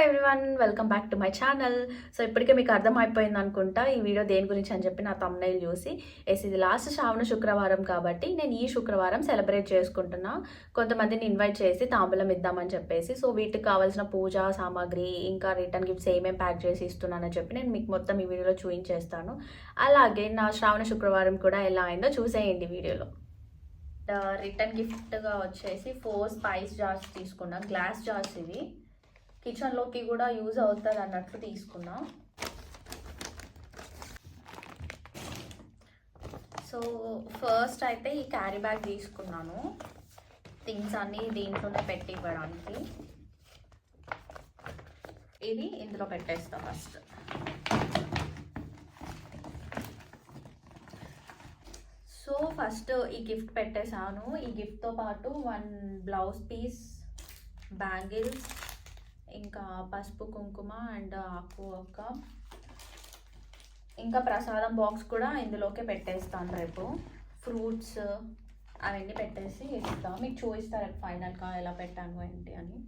Everyone, welcome back to my channel. So ఇప్పటికే మీకు అర్థమైపోయింది అనుకుంటా ఈ వీడియో దేని గురించి అని చెప్పి నా తమ్నైల్ చూసి. ఇది లాస్ట్ శ్రావణ శుక్రవారం కాబట్టి నేను ఈ శుక్రవారం సెలబ్రేట్ చేసుకుంటున్నా. కొంతమందిని ఇన్వైట్ చేసి తాంబూలం ఇద్దామని చెప్పేసి. సో వీటికి కావాల్సిన పూజా సామాగ్రి ఇంకా రిటర్న్ గిఫ్ట్స్ ఏమేమి ప్యాక్ చేసి ఇస్తున్నానని చెప్పి నేను మీకు మొత్తం ఈ వీడియోలో చూపించేస్తాను. అలాగే నా శ్రావణ శుక్రవారం కూడా ఎలా అయిందో చూసేయండి వీడియోలో. రిటర్న్ గిఫ్ట్గా వచ్చేసి 4 స్పైస్ జార్స్ తీసుకున్నా. గ్లాస్ జార్స్ ఇవి కిచెన్లోకి కూడా యూజ్ అవుతుంది అన్నట్లు తీసుకున్నా. సో ఫస్ట్ అయితే ఈ క్యారీ బ్యాగ్ తీసుకున్నాను, థింగ్స్ అన్నీ దీంట్లోనే పెట్టి ఇవ్వడానికి. ఇది ఇందులో పెట్టేస్తా ఫస్ట్. సో ఫస్ట్ ఈ గిఫ్ట్ పెట్టేశాను. ఈ గిఫ్ట్తో పాటు 1 బ్లౌజ్ పీస్, బ్యాంగిల్స్, ఇంకా పసుపు కుంకుమ అండ్ ఆకు ఒక్క, ఇంకా ప్రసాదం బాక్స్ కూడా ఇందులోకే పెట్టేస్తాను. రేపు ఫ్రూట్స్ అవన్నీ పెట్టేసి ఇస్తాను. మీకు చూపిస్తారు ఫైనల్గా ఎలా పెట్టాను ఏంటి అని.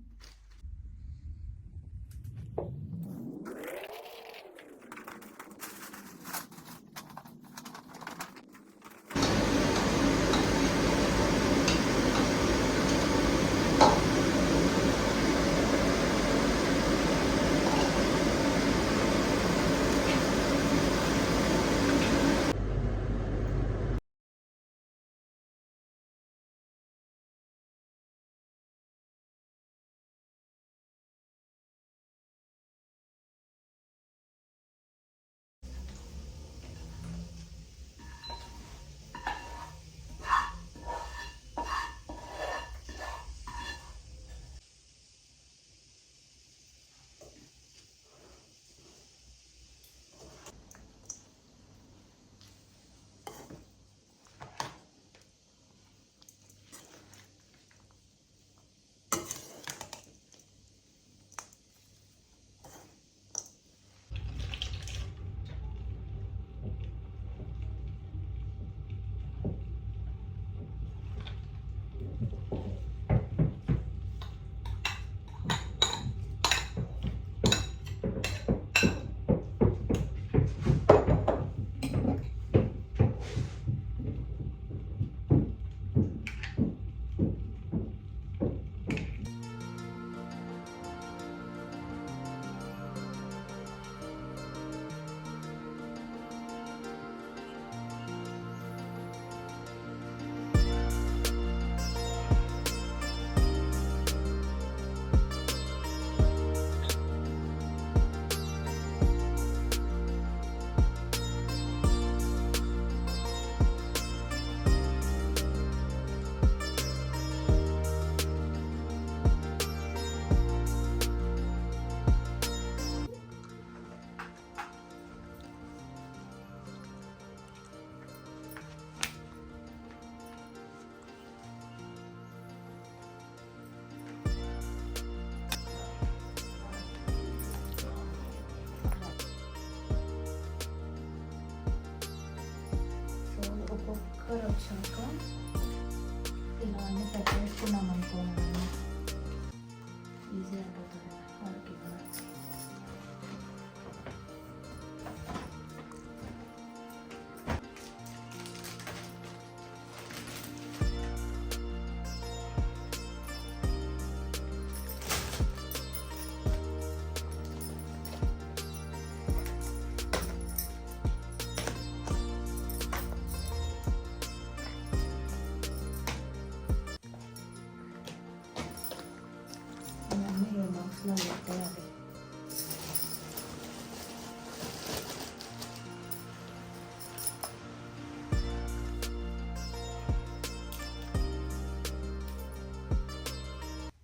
వచ్చాక ఇలా అన్నీ పెట్టేసుకున్నాం అనుకో, ఈజీ అయిపోతుంది వాళ్ళకి కూడా. పెట్టేయాలి.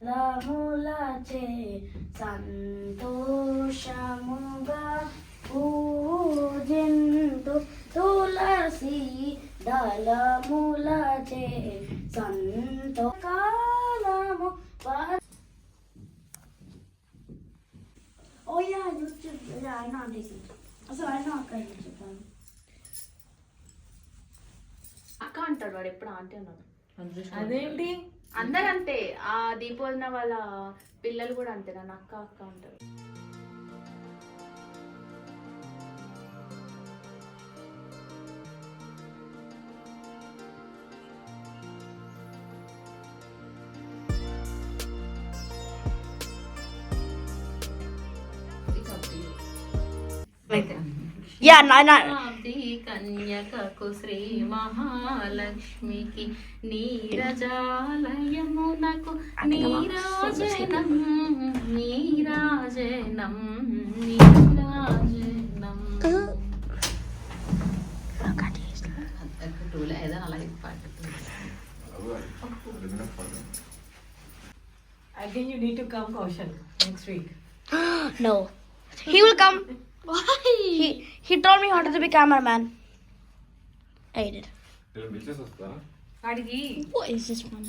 రాములచే సంతోషముగా పూజింతు తులసి దళములచే సంతోషకాలము. Oh yeah, YouTube. Yeah, I know I'm decent. Also, I know అక్క చెప్పాను. అక్క అంటాడు వాడు, ఎప్పుడు ఆంటీ అన్నాడు. అదేంటి అందరంతే. ఆ దీపోజన వాళ్ళ పిల్లలు కూడా అంతే, నన్ను అక్క అక్క అంటారు. Yeah, కన్యకకు శ్రీ మహాలక్ష్మికి నీరజాలయమునకు నీరాజనం నీరాజనం నీరాజనం. I think you need to come, Kaushal, next week. No. He will come. Why? He told me how to be cameraman. I did. Adigi. What is this one?